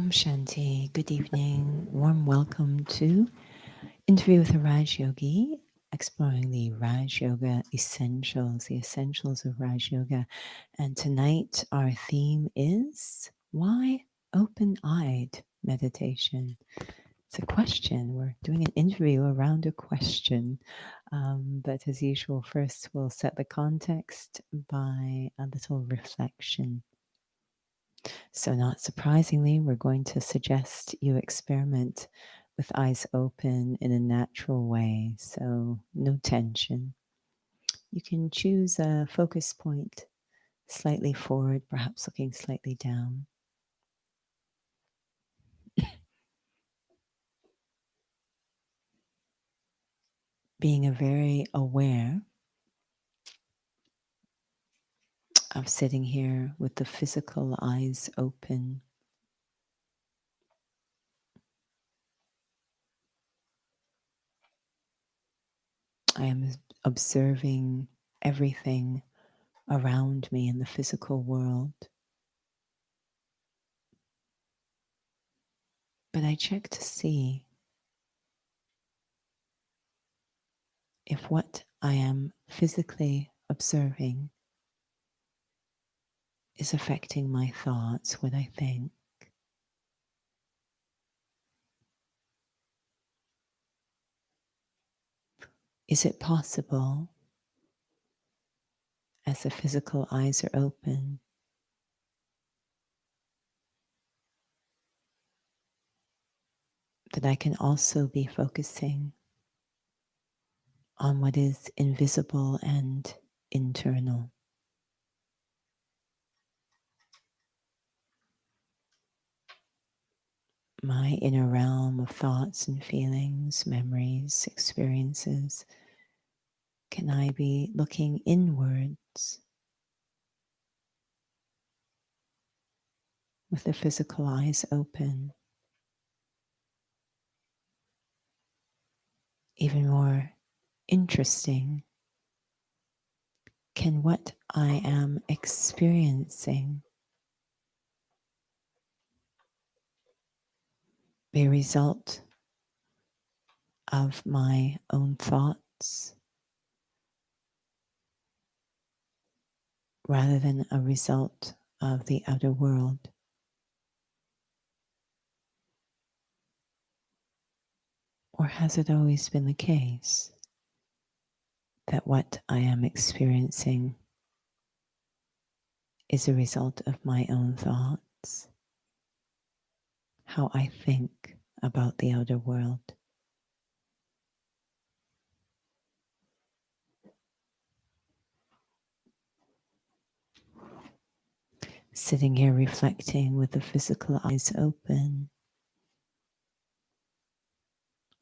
Om Shanti. Good evening. Warm welcome to Interview with a Raj Yogi, exploring the Raj Yoga essentials, the essentials of Raj Yoga. And tonight our theme is why open-eyed meditation? It's a question. We're doing an interview around a question. But as usual, first we'll set the context by a little reflection. So, not surprisingly, we're going to suggest you experiment with eyes open in a natural way. So, no tension. You can choose a focus point slightly forward, perhaps looking slightly down. Being very aware of sitting here with the physical eyes open. I am observing everything around me in the physical world. But I check to see if what I am physically observing is affecting my thoughts, what I think. Is it possible, as the physical eyes are open, that I can also be focusing on what is invisible and internal? My inner realm of thoughts and feelings, memories, experiences. Can I be looking inwards with the physical eyes open? Even more interesting, can what I am experiencing be a result of my own thoughts rather than a result of the outer world? Or has it always been the case that what I am experiencing is a result of my own thoughts, how I think about the outer world? Sitting here reflecting with the physical eyes open,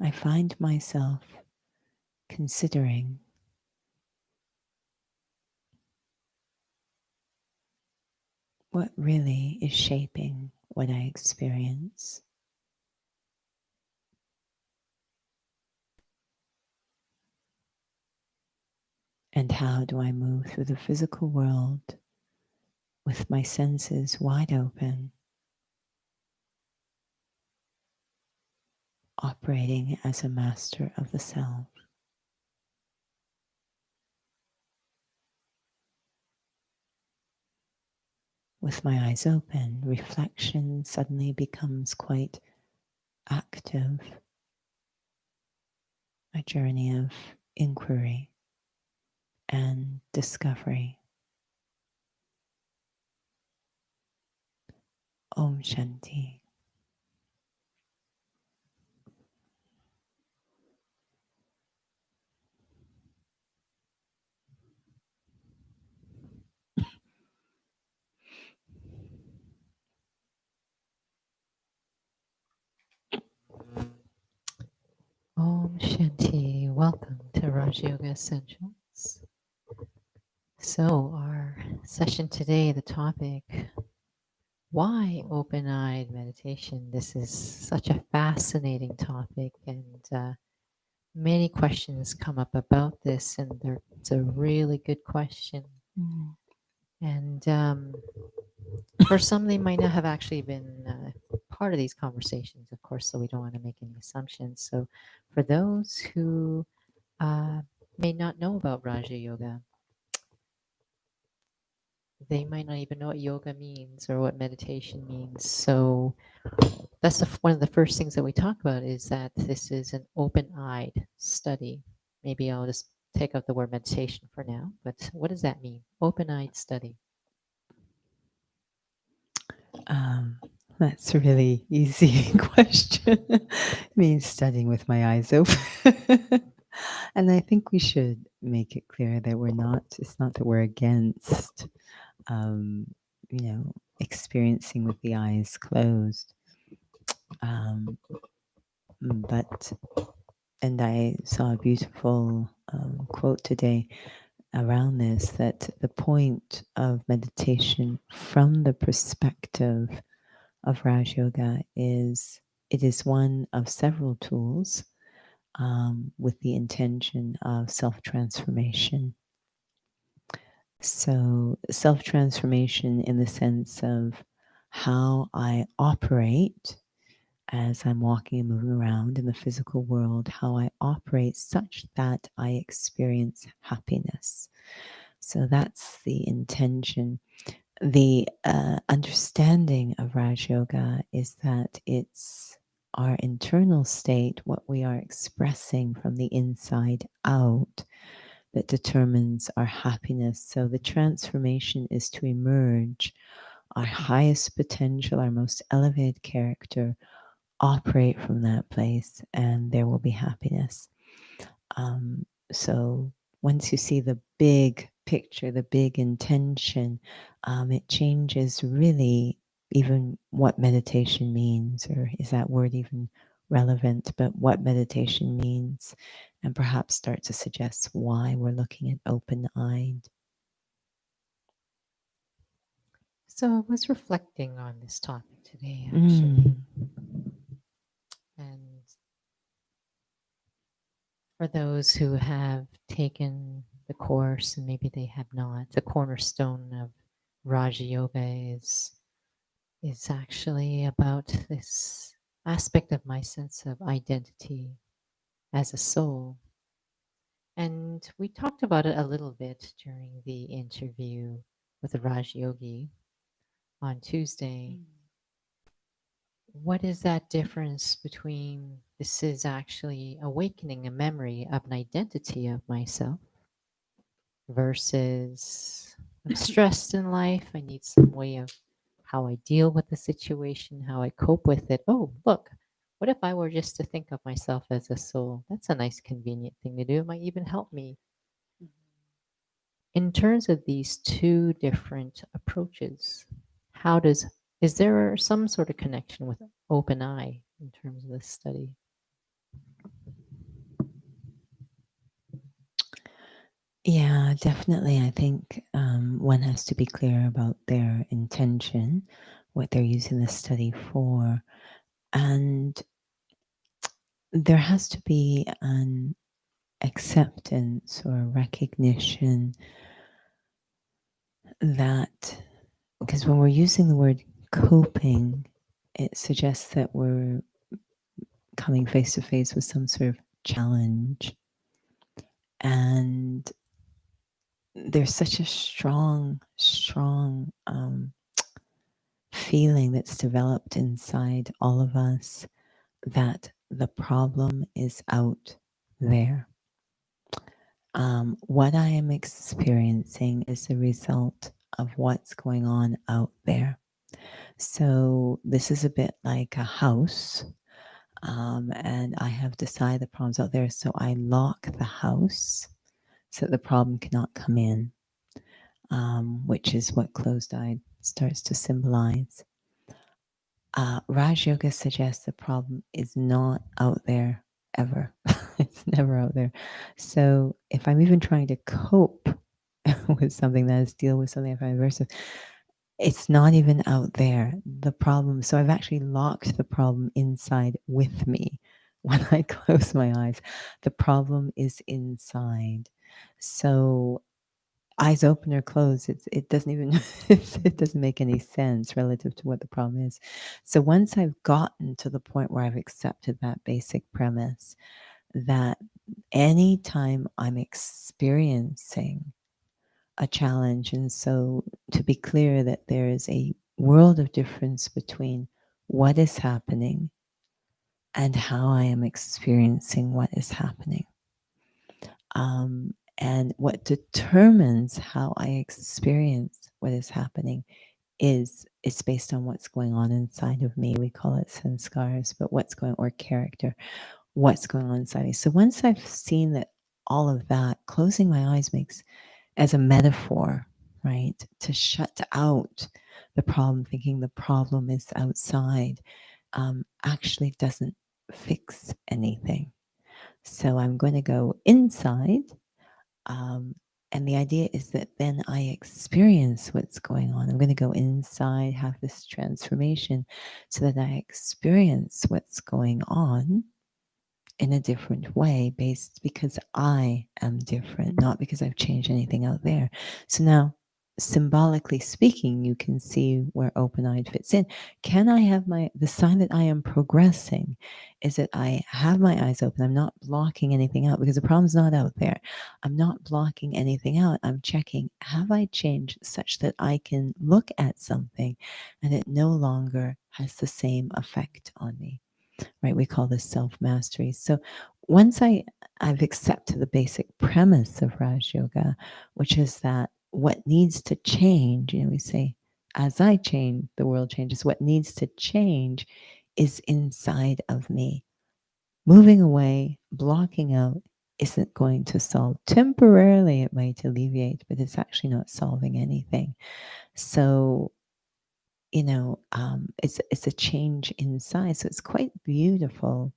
I find myself considering what really is shaping what I experience. And how do I move through the physical world with my senses wide open, operating as a master of the self? With my eyes open, reflection suddenly becomes quite active, a journey of inquiry and discovery. Om Shanti. Om Shanti. Welcome to Raj Yoga Essentials. So, our session today, the topic, why open-eyed meditation? This is such a fascinating topic, and many questions come up about this, and it's a really good question. And for some, they might not have actually been part of these conversations, of course, so we don't want to make any assumptions. So, for those who uh, may not know about Raja Yoga, they might not even know what yoga means or what meditation means. So, that's one of the first things that we talk about is that this is an open-eyed study. Maybe I'll just take out the word meditation for now, but what does that mean? Open-eyed study. Um, that's a really easy question. It means studying with my eyes open. And I think we should make it clear that it's not that we're against, um, experiencing with the eyes closed. But, and I saw a beautiful quote today around this, that the point of meditation from the perspective of Raj Yoga is it is one of several tools with the intention of self-transformation. So self-transformation in the sense of how I operate as I'm walking and moving around in the physical world, how I operate such that I experience happiness. So that's the intention. The understanding of Raj Yoga is that it's our internal state, what we are expressing from the inside out, that determines our happiness. So the transformation is to emerge our highest potential, our most elevated character, operate from that place, and there will be happiness. So once you see the big picture, the big intention, it changes really even what meditation means, or is that word even relevant, but what meditation means, and perhaps start to suggest why we're looking at open-eyed. So, I was reflecting on this topic today, actually. Mm. And for those who have taken the course and maybe they have not, the cornerstone of Raja Yoga is actually about this aspect of my sense of identity as a soul. And we talked about it a little bit during the interview with the Raj Yogi on Tuesday. What is that difference between this is actually awakening a memory of an identity of myself versus I'm stressed in life, I need some way of how I deal with the situation, how I cope with it. Oh, look, what if I were just to think of myself as a soul? That's a nice, convenient thing to do. It might even help me. In terms of these two different approaches, how does is there some sort of connection with open eye in terms of this study? Yeah, definitely. I think one has to be clear about their intention, what they're using the study for. And there has to be an acceptance or recognition that, because when we're using the word coping, it suggests that we're coming face to face with some sort of challenge. And there's such a strong feeling that's developed inside all of us that the problem is out there. What I am experiencing is a result of what's going on out there. So this is a bit like a house, and I have decided the problem's out there, so I lock the house so that the problem cannot come in, which is what closed-eyed starts to symbolize. Raj Yoga suggests the problem is not out there ever. It's never out there. So if I'm even trying to cope with something, that is deal with something, if I'm aversive, it's not even out there. The problem. So I've actually locked the problem inside with me. When I close my eyes, the problem is inside. So eyes open or closed, it doesn't even it doesn't make any sense relative to what the problem is. So once I've gotten to the point where I've accepted that basic premise that anytime I'm experiencing a challenge, and so to be clear that there is a world of difference between what is happening and how I am experiencing what is happening. And what determines how I experience what is happening is it's based on what's going on inside of me. We call it sanskars, but what's going or character, what's going on inside me. So once I've seen that all of that, closing my eyes makes as a metaphor, right? To shut out the problem, thinking the problem is outside, actually doesn't fix anything. So I'm going to go inside. Um, and the idea is that then I experience what's going on. I'm going to go inside, have this transformation so that I experience what's going on in a different way based because I am different, not because I've changed anything out there. So now, symbolically speaking, you can see where open-eyed fits in. Can I have the sign that I am progressing is that I have my eyes open. I'm not blocking anything out because the problem's not out there. I'm not blocking anything out. I'm checking, have I changed such that I can look at something and it no longer has the same effect on me? Right? We call this self-mastery. So once I've accepted the basic premise of Raj Yoga, which is that what needs to change, we say, as I change, the world changes. What needs to change is inside of me. Moving away, blocking out isn't going to solve. Temporarily, it might alleviate, but it's actually not solving anything. So it's a change inside. So it's quite beautiful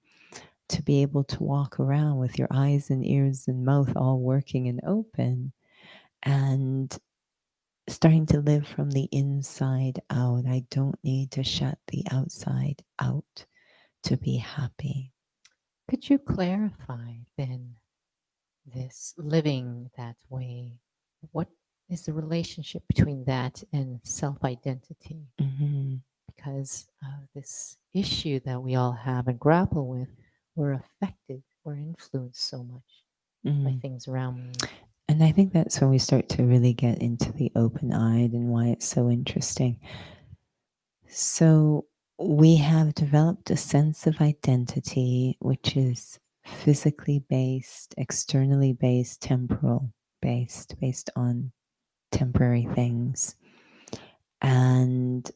to be able to walk around with your eyes and ears and mouth all working and open and starting to live from the inside out. I don't need to shut the outside out to be happy. Could you clarify then this living that way? What is the relationship between that and self identity? Mm-hmm. Because of this issue that we all have and grapple with, we're affected, we're influenced so much by Mm-hmm. things around me. And I think that's when we start to really get into the open eyed and why it's so interesting. So we have developed a sense of identity, which is physically based, externally based, temporal based on temporary things. And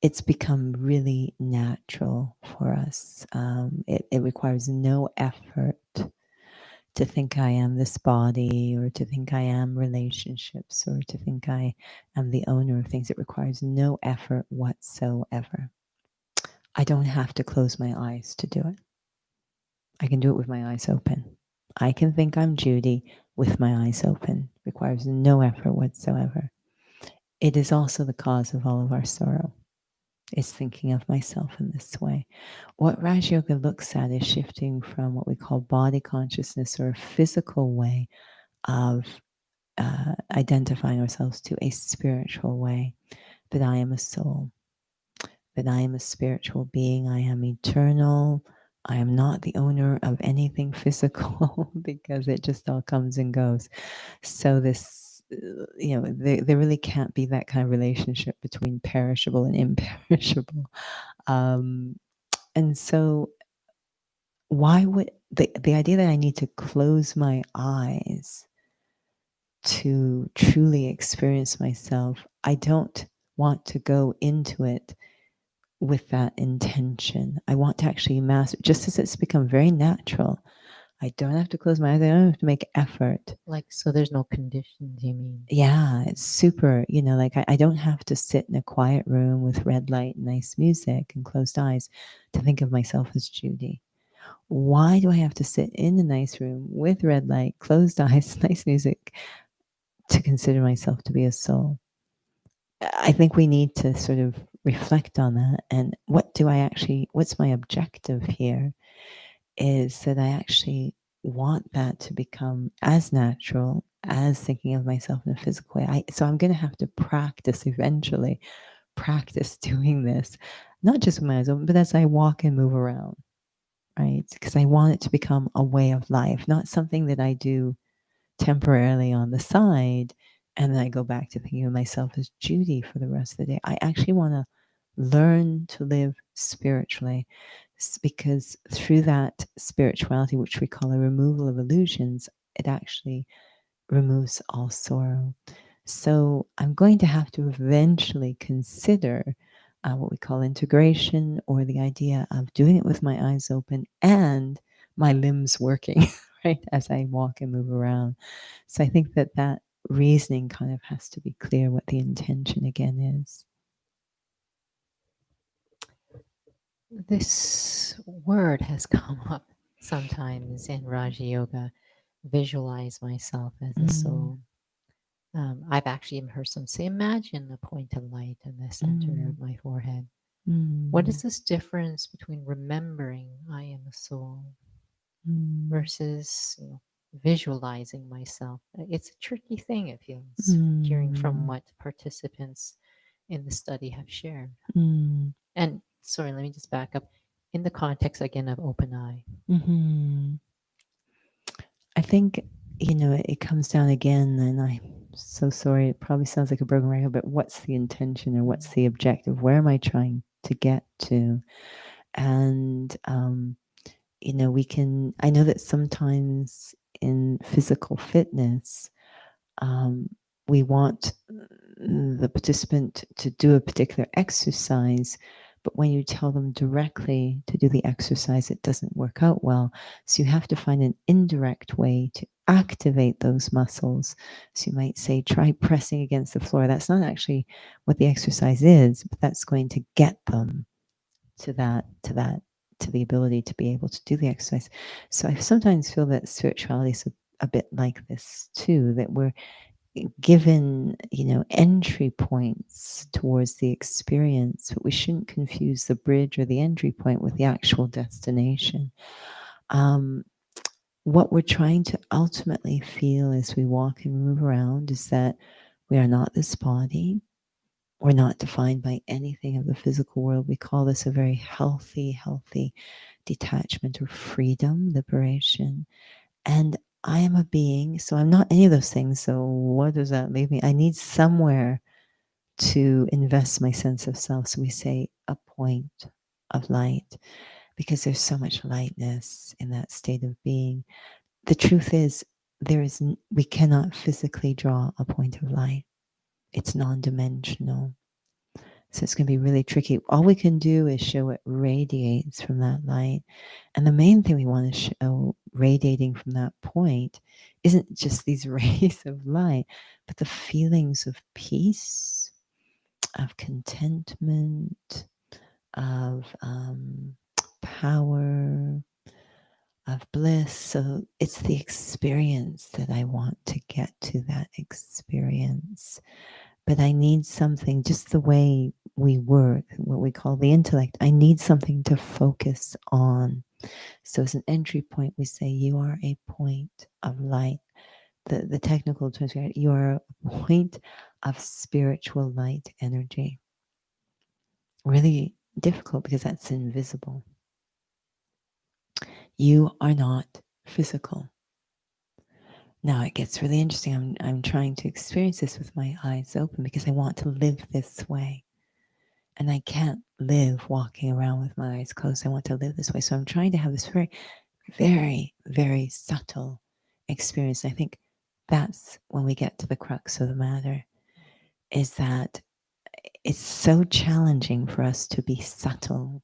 it's become really natural for us. It requires no effort to think I am this body or to think I am relationships or to think I am the owner of things. It requires no effort whatsoever. I don't have to close my eyes to do it. I can do it with my eyes open. I can think I'm Judy with my eyes open. It requires no effort whatsoever. It is also the cause of all of our sorrow. It's thinking of myself in this way. What Raj Yoga looks at is shifting from what we call body consciousness or a physical way of identifying ourselves to a spiritual way, that I am a soul, that I am a spiritual being, I am eternal, I am not the owner of anything physical because it just all comes and goes. So this, there really can't be that kind of relationship between perishable and imperishable. Um, and so why would the idea that I need to close my eyes to truly experience myself, I don't want to go into it with that intention. I want to actually master, just as it's become very natural. I don't have to close my eyes. I don't have to make effort. Like, so there's no conditions, you mean? Yeah, it's super, like I don't have to sit in a quiet room with red light and nice music and closed eyes to think of myself as Judy. Why do I have to sit in a nice room with red light, closed eyes, nice music to consider myself to be a soul? I think we need to sort of reflect on that. And what's my objective here is that I actually want that to become as natural as thinking of myself in a physical way. So I'm going to have to practice eventually, practice doing this, not just with my eyes open, but as I walk and move around, right? Because I want it to become a way of life, not something that I do temporarily on the side and then I go back to thinking of myself as Judy for the rest of the day. I actually want to learn to live spiritually because through that spirituality, which we call a removal of illusions, it actually removes all sorrow. So I'm going to have to eventually consider what we call integration, or the idea of doing it with my eyes open and my limbs working, right, as I walk and move around. So I think that that reasoning kind of has to be clear what the intention again is. This word has come up sometimes in Raja Yoga, visualize myself as a Mm, soul. I've actually even heard some say, imagine a point of light in the center mm, of my forehead. What mm, is this difference between remembering I am a soul mm, versus visualizing myself? It's a tricky thing, it feels, hearing from mm, what participants in the study have shared. mm, And sorry, let me just back up. In the context again of open eye, mm. I think, it comes down again, and I'm so sorry, it probably sounds like a broken record, but what's the intention or what's the objective? Where am I trying to get to? And, I know that sometimes in physical fitness, um, we want the participant to do a particular exercise, but when you tell them directly to do the exercise, it doesn't work out well. So you have to find an indirect way to activate those muscles. So you might say, try pressing against the floor. That's not actually what the exercise is, but that's going to get them to to the ability to be able to do the exercise. So I sometimes feel that spirituality is a bit like this too, that we're given, entry points towards the experience, but we shouldn't confuse the bridge or the entry point with the actual destination. Um, what we're trying to ultimately feel as we walk and move around is that we are not this body. We're not defined by anything of the physical world. We call this a very healthy detachment or freedom, liberation. And I am a being, so I'm not any of those things. So what does that leave me? I need somewhere to invest my sense of self. So we say a point of light because there's so much lightness in that state of being. The truth is, we cannot physically draw a point of light. It's non-dimensional. So it's going to be really tricky. All we can do is show what radiates from that light. And the main thing we want to show radiating from that point isn't just these rays of light, but the feelings of peace, of contentment, of power, of bliss. So it's the experience that I want to get to, that experience. But I need something, just the way we work, what we call the intellect, I need something to focus on. So as an entry point, we say you are a point of light. The technical terms, you are a point of spiritual light energy. Really difficult because that's invisible. You are not physical. Now it gets really interesting. I'm trying to experience this with my eyes open because I want to live this way. And I can't live walking around with my eyes closed. I want to live this way. So I'm trying to have this very, very, very subtle experience. I think that's when we get to the crux of the matter, is that it's so challenging for us to be subtle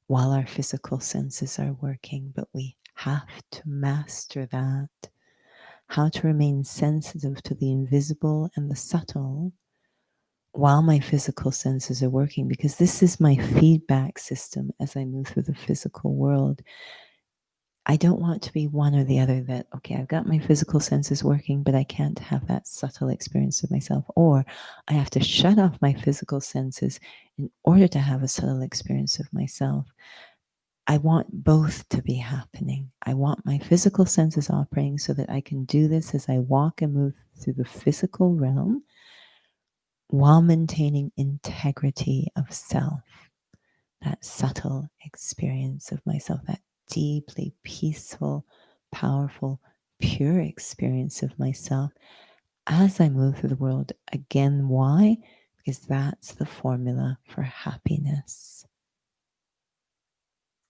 while our physical senses are working, but we have to master that. How to remain sensitive to the invisible and the subtle while my physical senses are working, because this is my feedback system as I move through the physical world. I don't want to be one or the other, that, okay, I've got my physical senses working, but I can't have that subtle experience of myself. Or I have to shut off my physical senses in order to have a subtle experience of myself. I want both to be happening. I want my physical senses operating so that I can do this as I walk and move through the physical realm while maintaining integrity of self, that subtle experience of myself, that deeply peaceful, powerful, pure experience of myself as I move through the world. Again, why? Because that's the formula for happiness.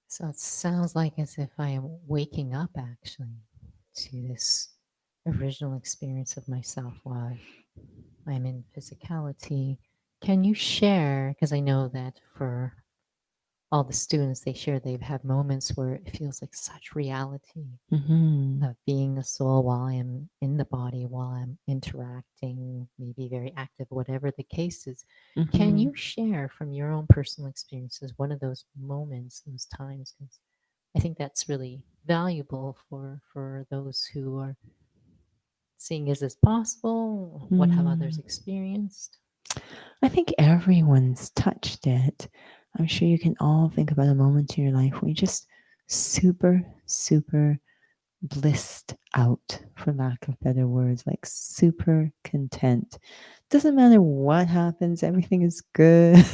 So it sounds like as if I am waking up actually to this original experience of myself while I'm in physicality. Can you share? Because I know that for all the students, they share they've had moments where it feels like such reality Mm-hmm. of being a soul while I'm in the body, while I'm interacting, maybe very active, whatever the case is. Can Mm-hmm. you share from your own personal experiences one of those moments, those times? Because I think that's really valuable for those who are seeing is this possible? What have others Mm. experienced? I think everyone's touched it. I'm sure you can all think about a moment in your life where you just super, super blissed out, for lack of better words, like super content. Doesn't matter what happens, everything is good.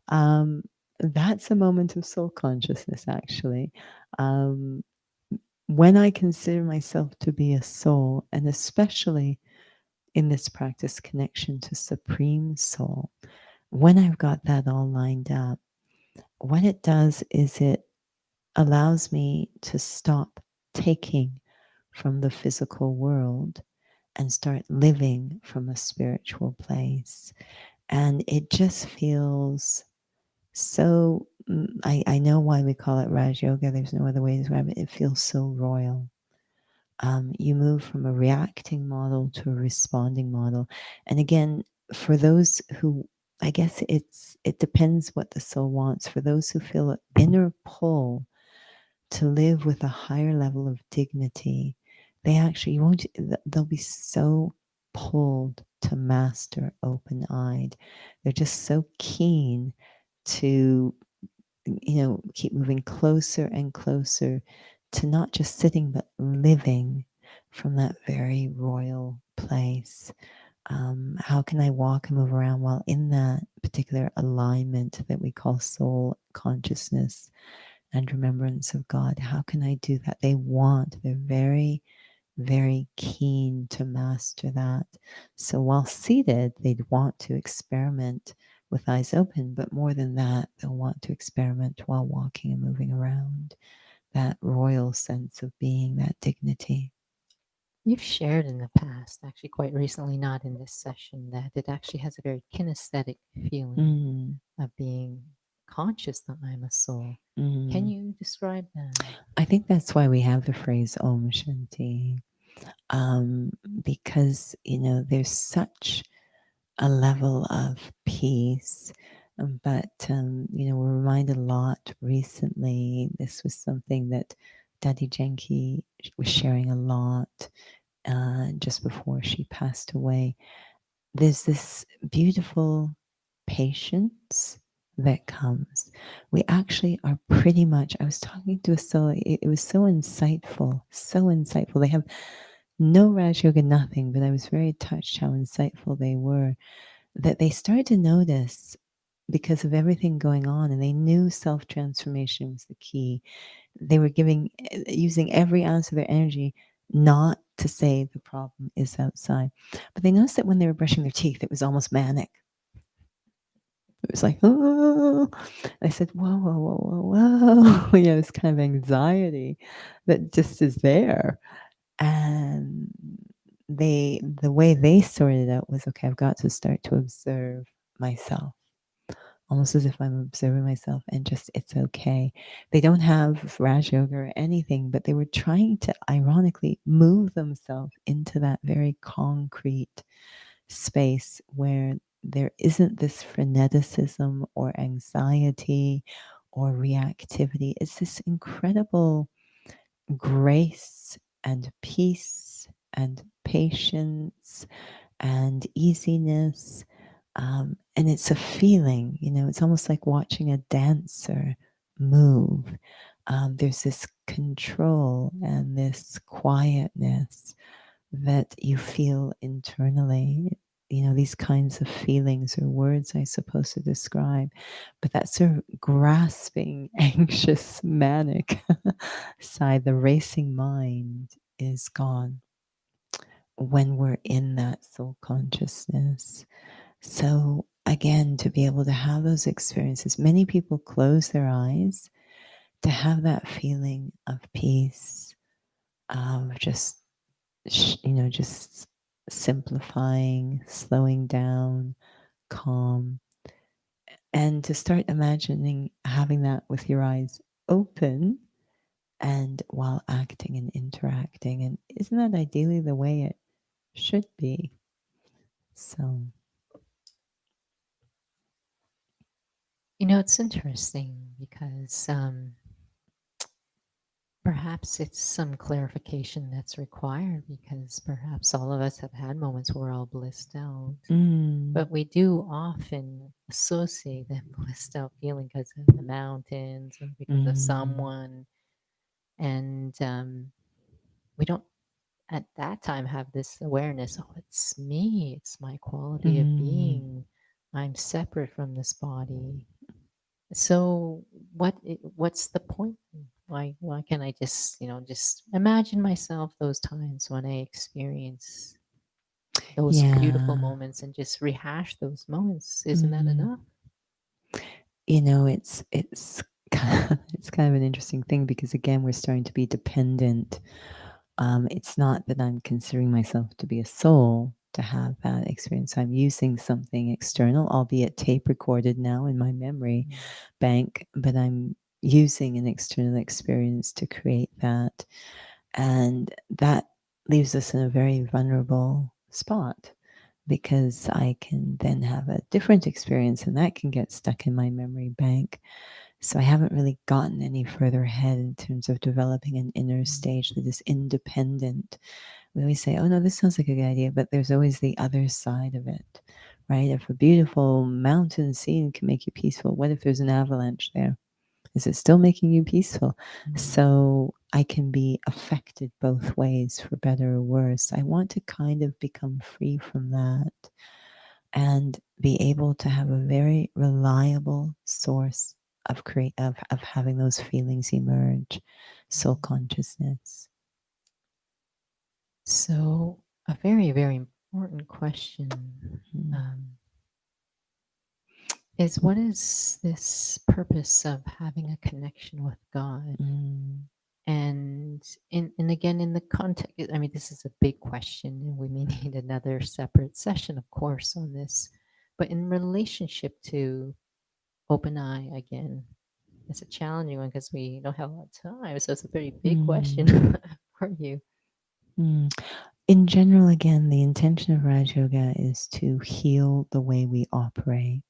um, that's a moment of soul consciousness, actually. Um, when I consider myself to be a soul, and especially in this practice, connection to Supreme Soul, when I've got that all lined up, what it does is it allows me to stop taking from the physical world and start living from a spiritual place. And it just feels so, I know why we call it Raj Yoga. There's no other way to describe it. It feels so royal. You move from a reacting model to a responding model. And again, for those who, I guess it depends what the soul wants. For those who feel an inner pull to live with a higher level of dignity, they actually you won't. They'll be so pulled to master open-eyed. They're just so keen to keep moving closer and closer to not just sitting, but living from that very royal place. How can I walk and move around while in that particular alignment that we call soul consciousness and remembrance of God? How can I do that? They're very, very keen to master that. So while seated, they'd want to experiment with eyes open, but more than that, they'll want to experiment while walking and moving around. That royal sense of being, that dignity. You've shared in the past, actually quite recently, not in this session, that it actually has a very kinesthetic feeling Mm, of being conscious that I'm a soul. Can mm. you describe that? I think that's why we have the phrase Om Shanti, because, there's such a level of peace. But, we're reminded a lot recently. This was something that Daddy Jenki was sharing a lot just before she passed away. There's this beautiful patience that comes. We actually are pretty much, I was talking to a soul, it was so insightful, so insightful. They have no Raj Yoga, nothing, but I was very touched how insightful they were, that they started to notice because of everything going on, and they knew self-transformation was the key. They were using every ounce of their energy not to say the problem is outside. But they noticed that when they were brushing their teeth, it was almost manic. It was like, oh, I said, whoa, whoa, whoa, whoa, whoa. It's kind of anxiety that just is there. And the way they sorted it out was, okay, I've got to start to observe myself, almost as if I'm observing myself, and just it's okay. They don't have Raj Yoga or anything, but they were trying to ironically move themselves into that very concrete space where there isn't this freneticism or anxiety or reactivity. It's this incredible grace and peace and patience and easiness. And it's a feeling, it's almost like watching a dancer move. There's this control and this quietness that you feel internally. These kinds of feelings or words I suppose to describe, but that sort of grasping, anxious, manic side, the racing mind is gone when we're in that soul consciousness. So, again, to be able to have those experiences, many people close their eyes to have that feeling of peace, of just simplifying, slowing down, calm, and to start imagining having that with your eyes open and while acting and interacting. And isn't that ideally the way it should be? So, It's interesting because perhaps it's some clarification that's required because perhaps all of us have had moments where we're all blissed out. mm, But we do often associate that blissed out feeling because of the mountains or because of mm, someone. And we don't at that time have this awareness, oh, it's me, it's my quality of mm, being. I'm separate from this body. So what's the point? Why can't I just imagine myself those times when I experience those beautiful yeah. moments and just rehash those moments? Isn't that Mm. enough? It's it's kind of an interesting thing because again, we're starting to be dependent. It's not that I'm considering myself to be a soul to have that experience. I'm using something external, albeit tape recorded now in my memory Mm. bank, but I'm using an external experience to create that. And that leaves us in a very vulnerable spot because I can then have a different experience and that can get stuck in my memory bank. So I haven't really gotten any further ahead in terms of developing an inner stage that is independent. We always say, oh no, this sounds like a good idea, but there's always the other side of it, right? If a beautiful mountain scene can make you peaceful, what if there's an avalanche there? Is it still making you peaceful? Mm. So I can be affected both ways, for better or worse. I want to kind of become free from that and be able to have a very reliable source of having those feelings emerge, soul consciousness. So a very, very important question Mm, um, is what is this purpose of having a connection with God? mm, And and again, in the context, I mean, this is a big question, and we may need another separate session, of course, on this. But in relationship to open eye, again, it's a challenging one because we don't have a lot of time. So it's a very big question mm, for you. mm. In general, again, the intention of Raj Yoga is to heal the way we operate.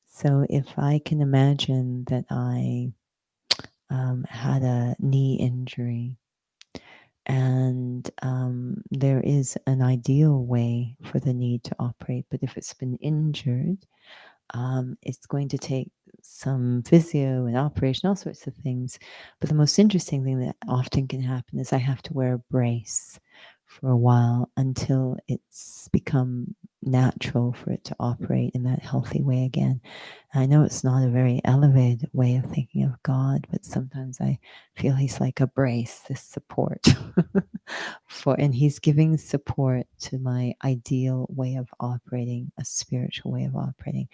So if I can imagine that I had a knee injury, and there is an ideal way for the knee to operate, but if it's been injured, it's going to take some physio and operation, all sorts of things. But the most interesting thing that often can happen is I have to wear a brace for a while until it's become natural for it to operate in that healthy way again. I know it's not a very elevated way of thinking of God, but sometimes I feel he's like a brace, this support and he's giving support to my ideal way of operating, a spiritual way of operating.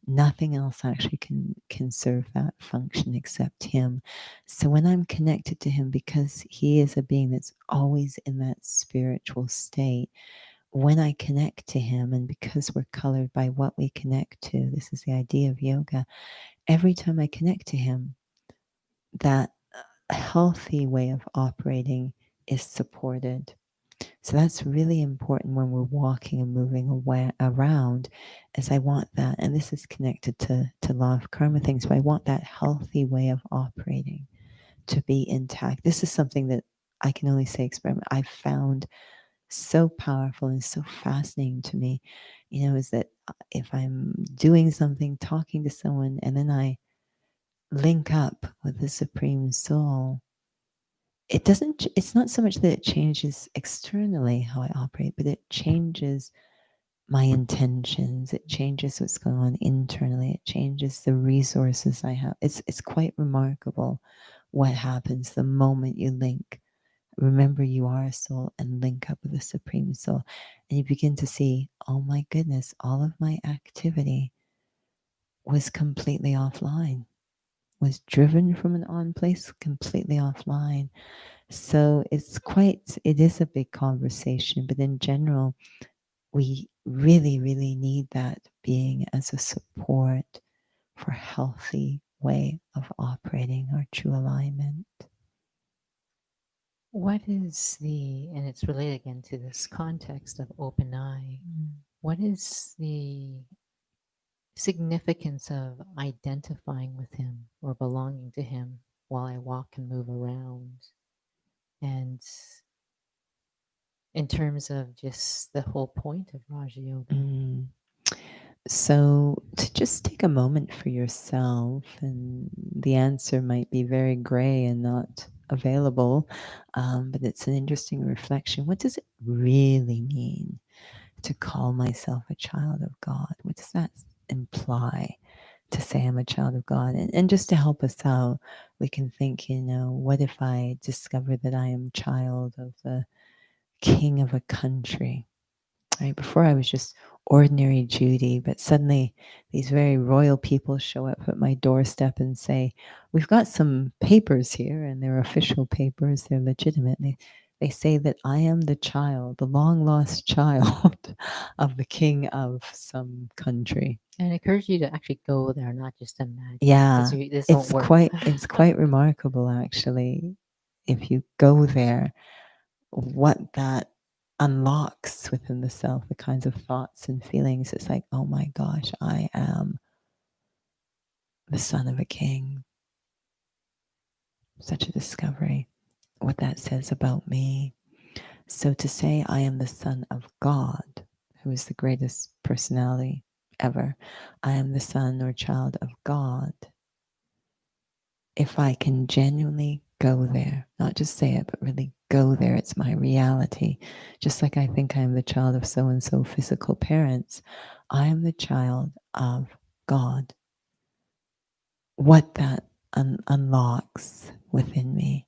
Nothing else actually can serve that function except him. So when I'm connected to him, because he is a being that's always in that spiritual state, when I connect to him, and because we're colored by what we connect to, this is the idea of yoga, every time I connect to him, that healthy way of operating is supported. So that's really important when we're walking and moving around, as I want that, and this is connected to law of karma things, but I want that healthy way of operating to be intact. This is something that I can only say experiment. I found so powerful and so fascinating to me, is that if I'm doing something, talking to someone, and then I link up with the Supreme Soul, it's not so much that it changes externally how I operate, but it changes my intentions. It changes what's going on internally. It changes the resources I have. It's quite remarkable what happens the moment you link. Remember, you are a soul and link up with the Supreme Soul. And you begin to see, oh my goodness, all of my activity was completely offline, was driven from an on place completely offline. So it is a big conversation, but in general, we really, really need that being as a support for healthy way of operating our true alignment. What is and it's related again to this context of open eye, what is the significance of identifying with him or belonging to him while I walk and move around? And in terms of just the whole point of Raja Yoga. Mm. So, to just take a moment for yourself, and the answer might be very gray and not available, but it's an interesting reflection. What does it really mean to call myself a child of God? What does that imply to say I'm a child of God? And just to help us out, we can think, what if I discover that I am child of the king of a country? Right before I was just ordinary Judy, but suddenly these very royal people show up at my doorstep and say, "We've got some papers here, and they're official papers. They're legitimate. They say that I am the child, the long lost child of the king of some country." And I encourage you to actually go there, not just imagine. Yeah, Because this won't work. it's quite remarkable actually. If you go there, what that unlocks within the self, the kinds of thoughts and feelings. It's like, oh my gosh, I am the son of a king. Such a discovery. What that says about me. So to say I am the son of God, who is the greatest personality ever, I am the son or child of God. If I can genuinely go there, not just say it, but really go there, it's my reality. Just like I think I'm the child of so and so physical parents, I am the child of God. What that unlocks within me,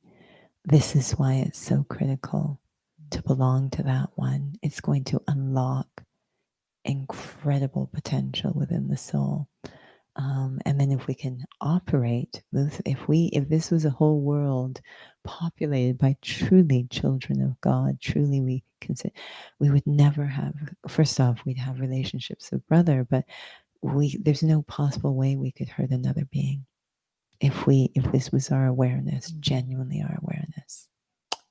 this is why it's so critical to belong to that one. It's going to unlock incredible potential within the soul. And then if we can operate with, if this was a whole world populated by truly children of God, truly we would never have, first off, we'd have relationships of brother, but there's no possible way we could hurt another being if this was our awareness, genuinely our awareness.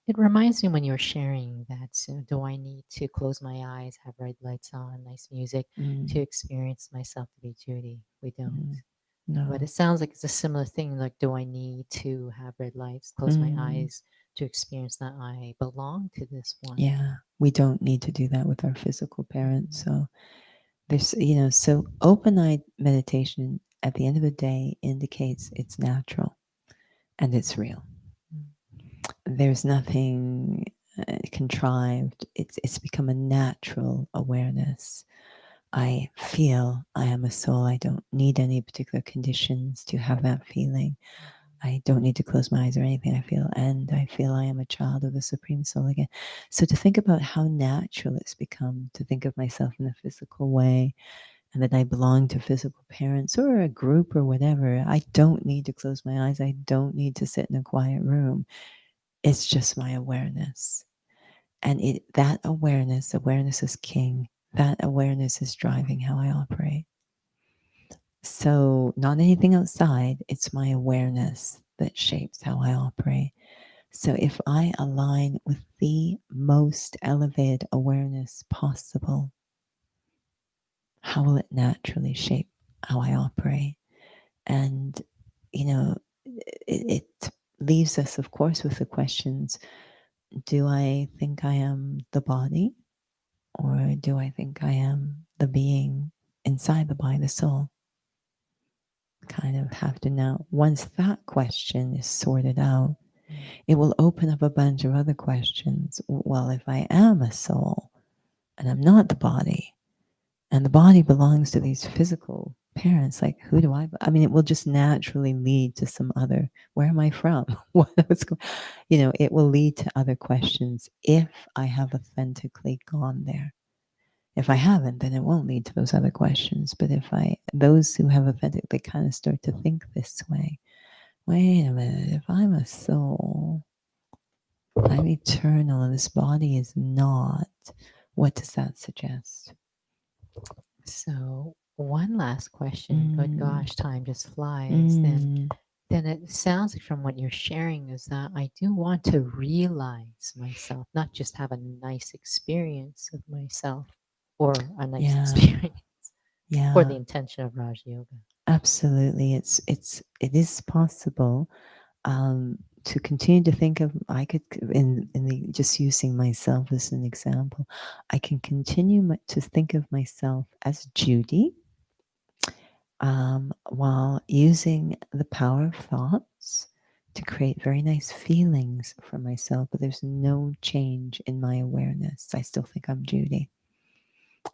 It reminds me when you were sharing that, do I need to close my eyes, have red lights on, nice music to experience myself to be Judy? We don't. No. But it sounds like it's a similar thing. Like, do I need to have red lights, close my eyes to experience that I belong to this one? Yeah, we don't need to do that with our physical parents. So there's, so open-eyed meditation at the end of the day indicates it's natural and it's real. There's nothing contrived. It's become a natural awareness. I feel I am a soul. I don't need any particular conditions to have that feeling. I don't need to close my eyes or anything. I feel I am a child of the Supreme Soul again. So to think about how natural it's become to think of myself in a physical way, and that I belong to physical parents or a group or whatever. I don't need to close my eyes. I don't need to sit in a quiet room. It's just my awareness. And that awareness is king. That awareness is driving how I operate. So, not anything outside, it's my awareness that shapes how I operate. So, if I align with the most elevated awareness possible, how will it naturally shape how I operate? And, it leaves us, of course, with the questions: do I think I am the body? Or do I think I am the being inside the body, the soul? kind of have to now, once that question is sorted out, it will open up a bunch of other questions. Well, if I am a soul and I'm not the body, and the body belongs to these physical parents, like who do I mean, it will just naturally lead to some other, where am I from? What's going, it will lead to other questions if I have authentically gone there. If I haven't, then it won't lead to those other questions. But those who have authentic, they kind of start to think this way. Wait a minute, if I'm a soul, I'm eternal, and this body is not. What does that suggest? So one last question. Good Mm, gosh, time just flies. mm, Then it sounds like from what you're sharing is that I do want to realize myself, not just have a nice experience of myself or a nice yeah, experience for yeah, the intention of Raj Yoga. absolutely. It is possible to continue to think of. I could in the just using myself as an example. I can continue to think of myself as Judy, while using the power of thoughts to create very nice feelings for myself, but there's no change in my awareness. I still think I'm Judy.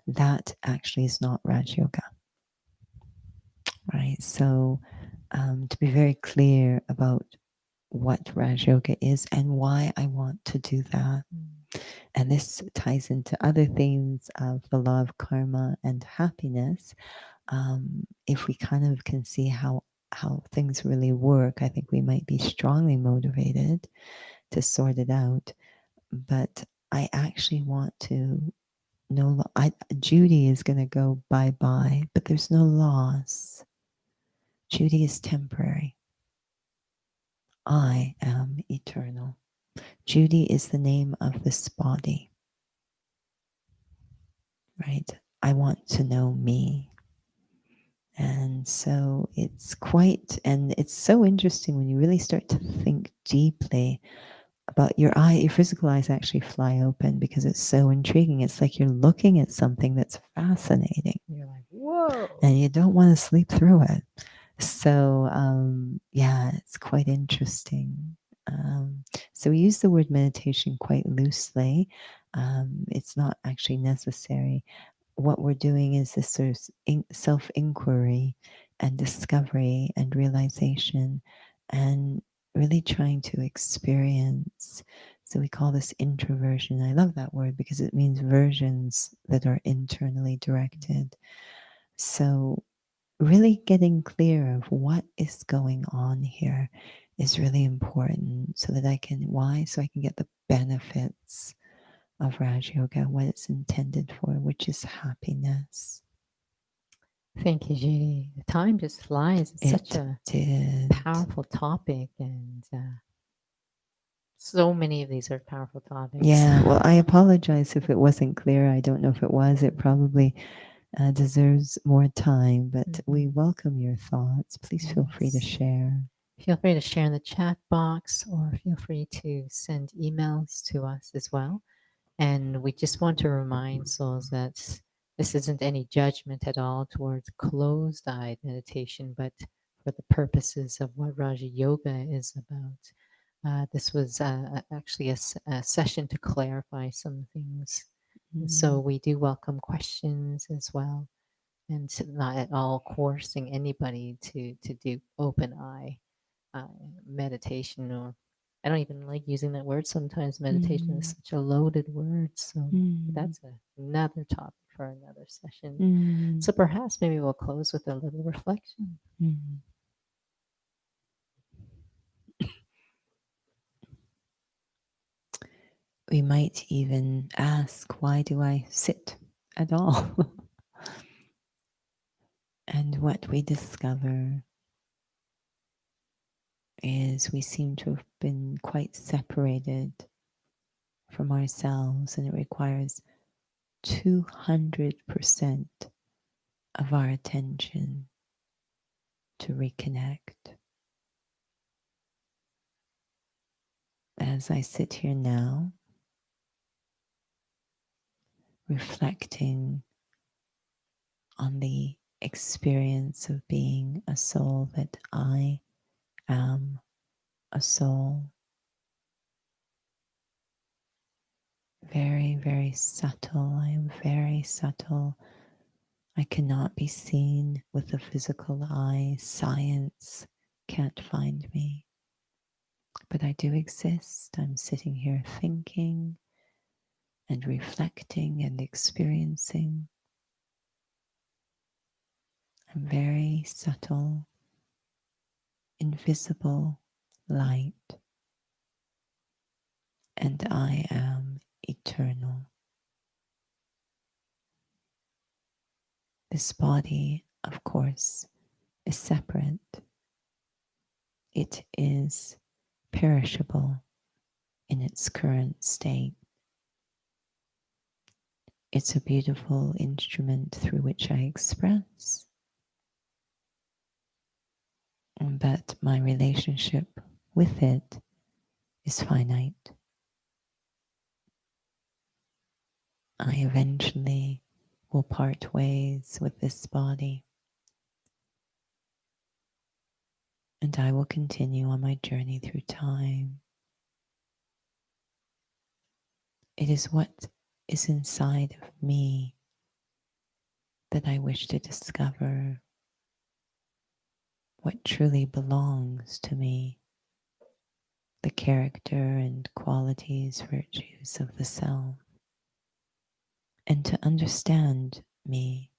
That actually is not Raj Yoga, right? So, to be very clear about what Raj Yoga is and why I want to do that. And this ties into other themes of the law of karma and happiness. If we kind of can see how things really work, I think we might be strongly motivated to sort it out. But I actually want to no. Judy is going to go bye bye, but there's no loss. Judy is temporary. I am eternal. Judy is the name of this body, right? I want to know me. And so and it's so interesting when you really start to think deeply about your physical eyes actually fly open because it's so intriguing. It's like you're looking at something that's fascinating You're like, whoa. and you don't want to sleep through it. So, yeah, it's quite interesting. So we use the word meditation quite loosely. It's not actually necessary. What we're doing is this sort of self inquiry and discovery and realization and really trying to experience. So we call this introversion. I love that word because it means versions that are internally directed. So really getting clear of what is going on here is really important so that so I can get the benefits of Raj Yoga, what it's intended for, which is happiness. Thank you, Judy. The time just flies. It's such It a did. powerful topic, and so many of these are powerful topics. Yeah, well, I apologize if it wasn't clear. I don't know if it was. It probably deserves more time, but we welcome your thoughts. Please feel free to Yes. share. Feel free to share in the chat box or feel free to send emails to us as well. And we just want to remind souls that this isn't any judgment at all towards closed eyed meditation, but for the purposes of what Raja Yoga is about. This was actually a session to clarify some things. And so we do welcome questions as well, and not at all coercing anybody to do open eye uh, meditation. Or I don't even like using that word. Sometimes meditation is such a loaded word. So that's another topic for another session. So perhaps maybe we'll close with a little reflection. We might even ask, why do I sit at all? And what we discover is we seem to have been quite separated from ourselves, and it requires 200% of our attention to reconnect. As I sit here now, reflecting on the experience of being a soul, that I am a soul. Very, very subtle. I am very subtle. I cannot be seen with the physical eye. Science can't find me. But I do exist. I'm sitting here thinking and reflecting and experiencing. I'm very subtle, invisible light, and I am eternal. This body, of course, is separate. It is perishable in its current state. It's a beautiful instrument through which I express, but my relationship with it is finite. I eventually will part ways with this body, and I will continue on my journey through time. It is what is inside of me that I wish to discover, what truly belongs to me, the character and qualities, virtues of the self, and to understand me,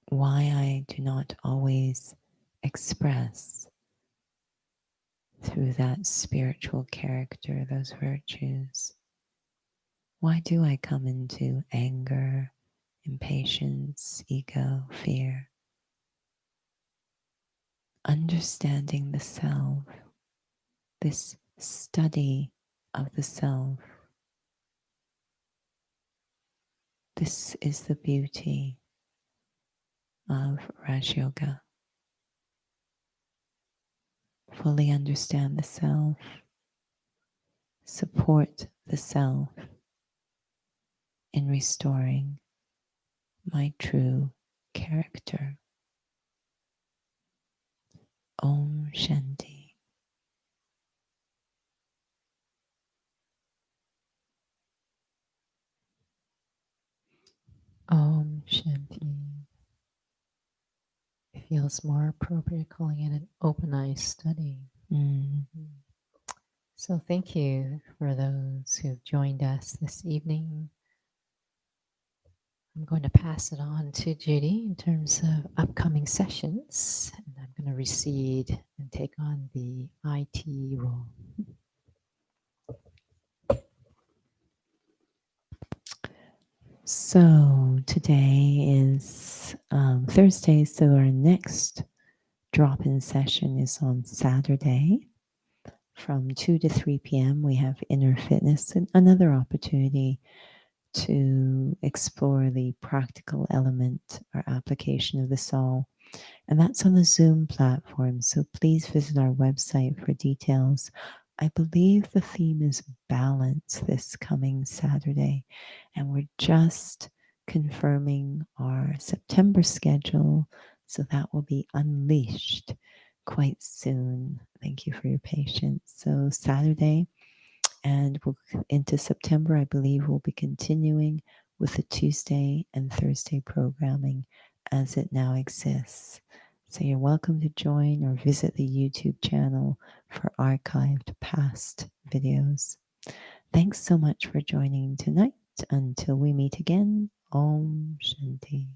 why I do not always express through that spiritual character, those virtues. Why do I come into anger, impatience, ego, fear? Understanding the self, this study of the self, this is the beauty of Raj Yoga. Fully understand the self, support the self in restoring my true character. Om Shanti. Om Shanti. It feels more appropriate calling it an open eye study. So thank you for those who've joined us this evening. I'm going to pass it on to Judy in terms of upcoming sessions, and I'm going to recede and take on the IT role. So today is Thursday, so our next drop-in session is on Saturday from 2 to 3 p.m. We have Inner Fitness, and another opportunity to explore the practical element or application of the soul. And that's on the Zoom platform. So please visit our website for details. I believe the theme is balance this coming Saturday. And we're just confirming our September schedule. So that will be unleashed quite soon. Thank you for your patience. So Saturday, and we'll into September, I believe we'll be continuing with the Tuesday and Thursday programming as it now exists. So you're welcome to join or visit the YouTube channel for archived past videos. Thanks so much for joining tonight. Until we meet again, Om Shanti.